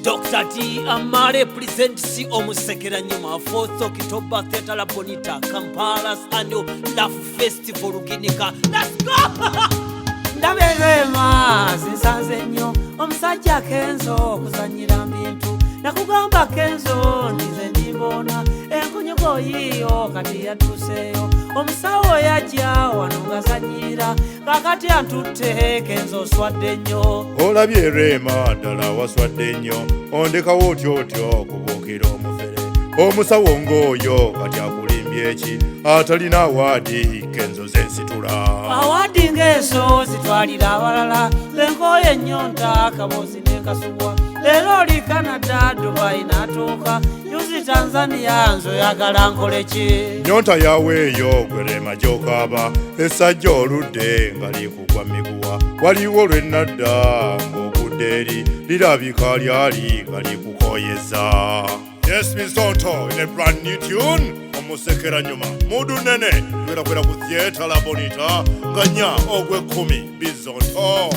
Dr. D. Amare presents Omusekera Nyuma 4th October Theatre La Bonita Kampala's annual Laugh Festival Ruginika. Let's go! Ndaberema zinsanze nnyo omusajja Kenzo kuzanyira bintu nakugamba Kenzo ndize ndibona enkunyogo yiyo kati yatuseyo omusawo yajja wano ngazanyira kakati antutte Kenzo swadde nnyo olabye Rema ddala waswadde nnyo ondekawo otyo kubuukira omufere omusawo ng'oyo kati akulimbye eki atalina awaadi Kenzo zensitula awaadi ng'ezo zitwalira abalala lenkoye ennyonta kaboozi n'ekasubwa leero oli Canada Dubai n'atuuka yuzi Tanzania nzoyagala nkole ki nyonta yaweeyo gwe Rema gy'okaaba essajja oludde nga likugwa miguwa waliwo lwe nadda ng'ogudde eri lirabika lyali nga likukoyeza. Yes, Miss Tonto, in a brand new tune Omusekera Nyuma mudu nene kwera ku Theatre La Bonita nganya ogwe 10 Bizonto.